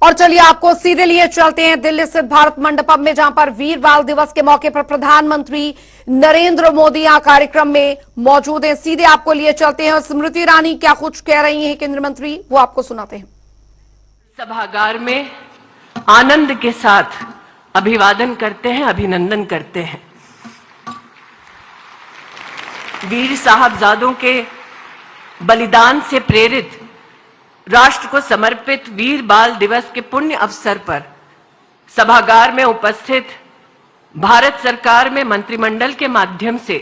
और चलिए आपको सीधे लिए चलते हैं दिल्ली स्थित भारत मंडपम में, जहां पर वीर बाल दिवस के मौके पर प्रधानमंत्री नरेंद्र मोदी यहां कार्यक्रम में मौजूद हैं। सीधे आपको लिए चलते हैं और स्मृति ईरानी क्या कुछ कह रही हैं केंद्रीय मंत्री, वो आपको सुनाते हैं। सभागार में आनंद के साथ अभिवादन करते हैं, अभिनंदन करते हैं। वीर साहबजादों के बलिदान से प्रेरित राष्ट्र को समर्पित वीर बाल दिवस के पुण्य अवसर पर सभागार में उपस्थित भारत सरकार में मंत्रिमंडल के माध्यम से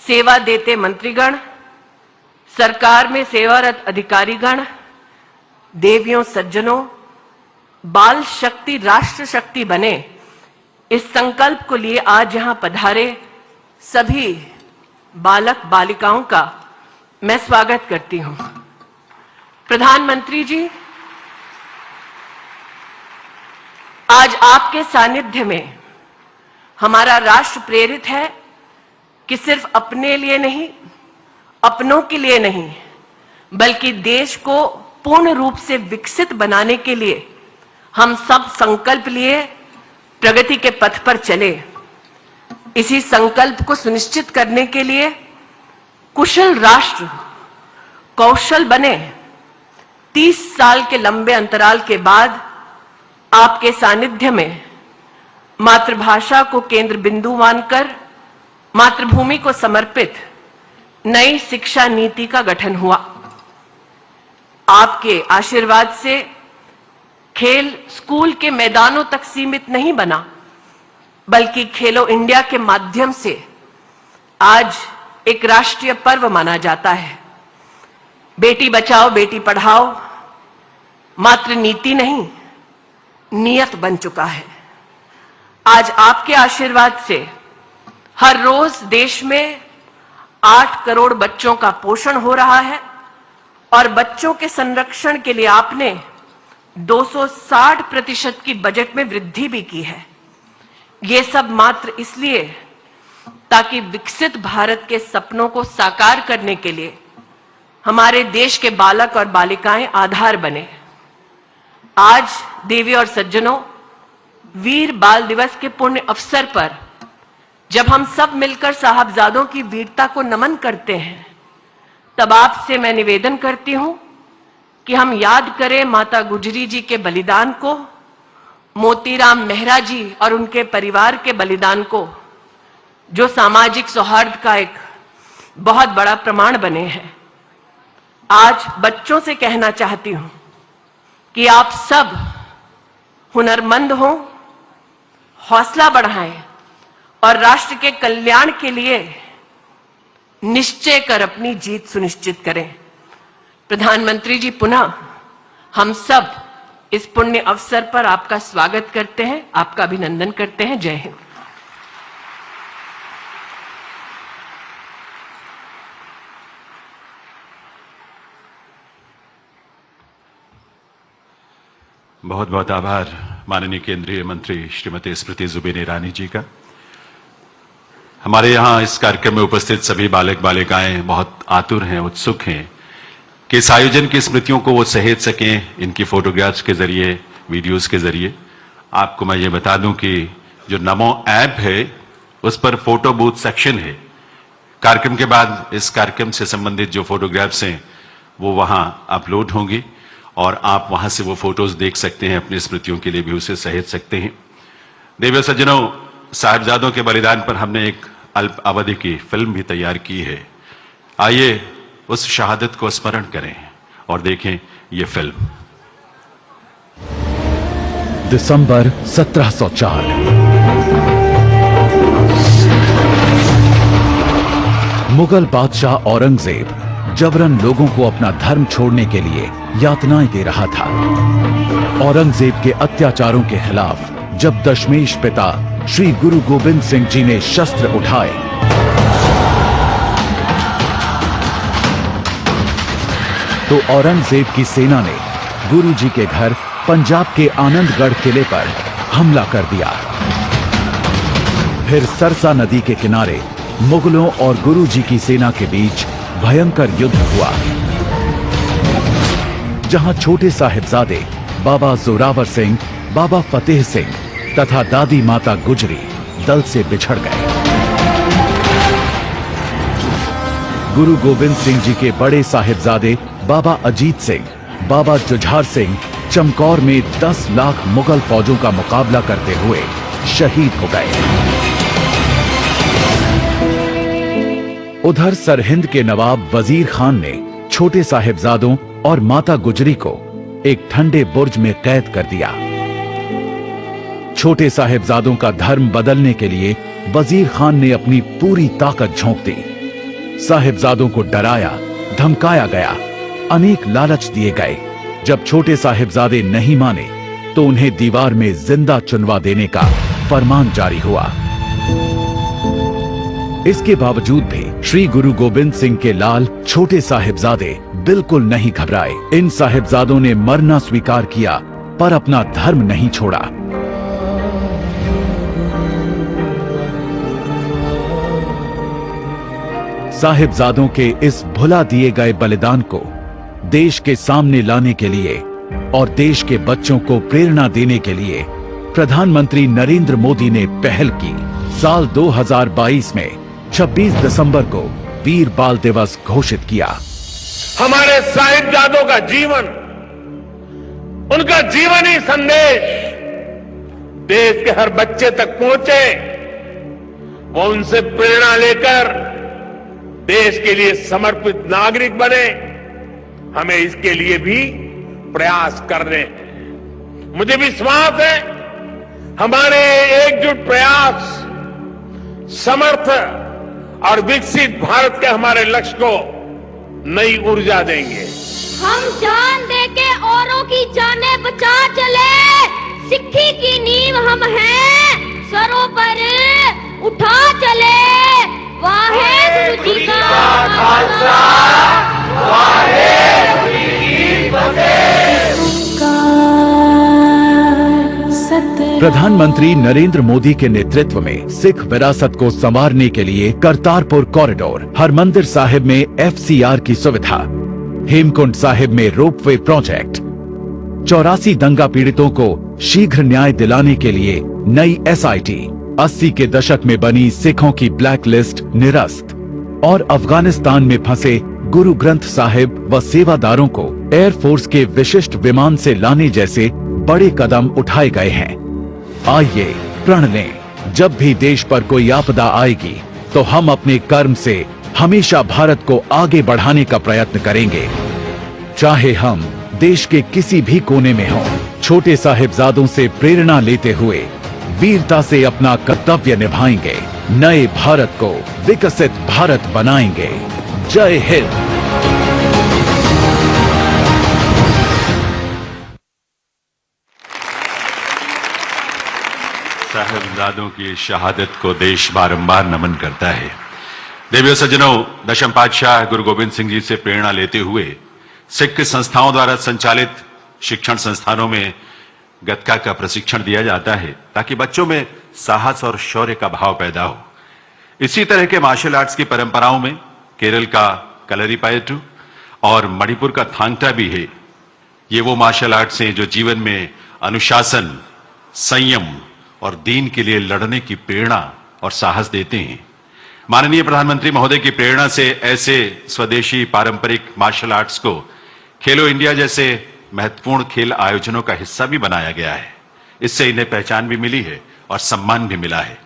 सेवा देते मंत्रीगण, सरकार में सेवारत अधिकारीगण, देवियों सज्जनों, बाल शक्ति राष्ट्र शक्ति बने, इस संकल्प को लिए आज यहां पधारे सभी बालक बालिकाओं का मैं स्वागत करती हूं। प्रधानमंत्री जी, आज आपके सानिध्य में हमारा राष्ट्र प्रेरित है कि सिर्फ अपने लिए नहीं, अपनों के लिए नहीं, बल्कि देश को पूर्ण रूप से विकसित बनाने के लिए हम सब संकल्प लिए प्रगति के पथ पर चले। इसी संकल्प को सुनिश्चित करने के लिए कुशल राष्ट्र कौशल बने। 30 साल के लंबे अंतराल के बाद आपके सानिध्य में मातृभाषा को केंद्र बिंदु मानकर मातृभूमि को समर्पित नई शिक्षा नीति का गठन हुआ। आपके आशीर्वाद से खेल स्कूल के मैदानों तक सीमित नहीं बना, बल्कि खेलो इंडिया के माध्यम से आज एक राष्ट्रीय पर्व माना जाता है। बेटी बचाओ बेटी पढ़ाओ मात्र नीति नहीं, नियत बन चुका है। आज आपके आशीर्वाद से हर रोज देश में 8 करोड़ बच्चों का पोषण हो रहा है और बच्चों के संरक्षण के लिए आपने 260% की बजट में वृद्धि भी की है। ये सब मात्र इसलिए ताकि विकसित भारत के सपनों को साकार करने के लिए हमारे देश के बालक और बालिकाएं आधार बने। आज देवी और सज्जनों, वीर बाल दिवस के पुण्य अवसर पर जब हम सब मिलकर साहबजादों की वीरता को नमन करते हैं, तब आपसे मैं निवेदन करती हूं कि हम याद करें माता गुजरी जी के बलिदान को, मोतीराम मेहरा जी और उनके परिवार के बलिदान को, जो सामाजिक सौहार्द का एक बहुत बड़ा प्रमाण बने हैं। आज बच्चों से कहना चाहती हूं कि आप सब हुनरमंद हों, हौसला बढ़ाएं और राष्ट्र के कल्याण के लिए निश्चय कर अपनी जीत सुनिश्चित करें। प्रधानमंत्री जी, पुनः हम सब इस पुण्य अवसर पर आपका स्वागत करते हैं, आपका अभिनंदन करते हैं। जय हिंद। बहुत बहुत आभार माननीय केंद्रीय मंत्री श्रीमती स्मृति जुबिन ईरानी जी का। हमारे यहाँ इस कार्यक्रम में उपस्थित सभी बालक बालिकाएं बहुत आतुर हैं, उत्सुक हैं कि इस आयोजन की स्मृतियों को वो सहेज सकें, इनकी फोटोग्राफ्स के जरिए, वीडियोस के जरिए। आपको मैं ये बता दूं कि जो नमो ऐप है उस पर फोटो बूथ सेक्शन है। कार्यक्रम के बाद इस कार्यक्रम से संबंधित जो फोटोग्राफ्स हैं वो वहाँ अपलोड होंगी और आप वहां से वो फोटोज देख सकते हैं, अपनी स्मृतियों के लिए भी उसे सहेज सकते हैं। देवियों सज्जनों, साहिबजादों के बलिदान पर हमने एक अल्प अवधि की फिल्म भी तैयार की है। आइए उस शहादत को स्मरण करें और देखें ये फिल्म। दिसंबर 1704। मुगल बादशाह औरंगजेब जबरन लोगों को अपना धर्म छोड़ने के लिए यातनाएं दे रहा था। औरंगजेब के अत्याचारों के खिलाफ जब दशमेश पिता श्री गुरु गोविंद सिंह जी ने शस्त्र उठाए तो औरंगजेब की सेना ने गुरु जी के घर पंजाब के आनंदगढ़ किले पर हमला कर दिया। फिर सरसा नदी के किनारे मुगलों और गुरु जी की सेना के बीच भयंकर युद्ध हुआ, जहां छोटे साहिबजादे बाबा जोरावर सिंह, बाबा फतेह सिंह तथा दादी माता गुजरी दल से बिछड़ गए। गुरु गोविंद सिंह जी के बड़े साहिबजादे बाबा अजीत सिंह, बाबा जुझार सिंह चमकौर में 10 लाख मुगल फौजों का मुकाबला करते हुए शहीद हो गए। उधर सरहिंद के नवाब वजीर खान ने छोटे साहिबजादों और माता गुजरी को एक ठंडे बुर्ज में कैद कर दिया। छोटे साहिबजादों का धर्म बदलने के लिए वजीर खान ने अपनी पूरी ताकत झोंक दी। साहिबजादों को डराया, धमकाया गया, अनेक लालच दिए गए। जब छोटे साहिबजादे नहीं माने तो उन्हें दीवार में जिंदा चुनवा देने का फरमान जारी हुआ। इसके बावजूद भी श्री गुरु गोविंद सिंह के लाल छोटे साहिबजादे बिल्कुल नहीं घबराए। इन साहिबजादों ने मरना स्वीकार किया पर अपना धर्म नहीं छोड़ा। साहिबजादों के इस भुला दिए गए बलिदान को देश के सामने लाने के लिए और देश के बच्चों को प्रेरणा देने के लिए प्रधानमंत्री नरेंद्र मोदी ने पहल की। साल 2022 में 26 दिसंबर को वीर बाल दिवस घोषित किया। हमारे साहिबजादों का जीवन, उनका जीवनी संदेश देश के हर बच्चे तक पहुंचे, वो उनसे प्रेरणा लेकर देश के लिए समर्पित नागरिक बने। हमें इसके लिए भी प्रयास करने हैं। मुझे विश्वास है हमारे एकजुट प्रयास समर्थ और विकसित भारत के हमारे लक्ष्य को नई ऊर्जा देंगे। हम जान दे के औरों की जाने बचा चले, सिक्खी की नींव हम हैं, सरों पर उठा चले। वाहेगुरु जी का खालसा, वाहेगुरु जी की फतेह। प्रधानमंत्री नरेंद्र मोदी के नेतृत्व में सिख विरासत को संवारने के लिए करतारपुर कॉरिडोर, हरमंदिर साहिब में FCR की सुविधा, हेमकुंड साहिब में रोपवे प्रोजेक्ट, 84 दंगा पीड़ितों को शीघ्र न्याय दिलाने के लिए नई SIT, 80 के दशक में बनी सिखों की ब्लैक लिस्ट निरस्त और अफगानिस्तान में फंसे गुरु ग्रंथ साहिब व सेवादारों को एयरफोर्स के विशिष्ट विमान से लाने जैसे बड़े कदम उठाए गए हैं। आइए प्रण लें, जब भी देश पर कोई आपदा आएगी तो हम अपने कर्म से हमेशा भारत को आगे बढ़ाने का प्रयत्न करेंगे। चाहे हम देश के किसी भी कोने में हों, छोटे साहिबजादों से प्रेरणा लेते हुए वीरता से अपना कर्तव्य निभाएंगे, नए भारत को विकसित भारत बनाएंगे। जय हिंद। साहिबजादों की शहादत को देश बारंबार नमन करता है। देवियों सज्जनों, दशम पातशाह गुरु गोविंद सिंह जी से प्रेरणा लेते हुए सिख संस्थाओं द्वारा संचालित शिक्षण संस्थानों में गतका का प्रशिक्षण दिया जाता है ताकि बच्चों में साहस और शौर्य का भाव पैदा हो। इसी तरह के मार्शल आर्ट्स की परंपराओं में केरल का कलरीपायट्टू और मणिपुर का थांगटा भी है। ये वो मार्शल आर्ट्स हैं जो जीवन में अनुशासन, संयम और दीन के लिए लड़ने की प्रेरणा और साहस देते हैं। माननीय प्रधानमंत्री महोदय की प्रेरणा से ऐसे स्वदेशी पारंपरिक मार्शल आर्ट्स को खेलो इंडिया जैसे महत्वपूर्ण खेल आयोजनों का हिस्सा भी बनाया गया है। इससे इन्हें पहचान भी मिली है और सम्मान भी मिला है।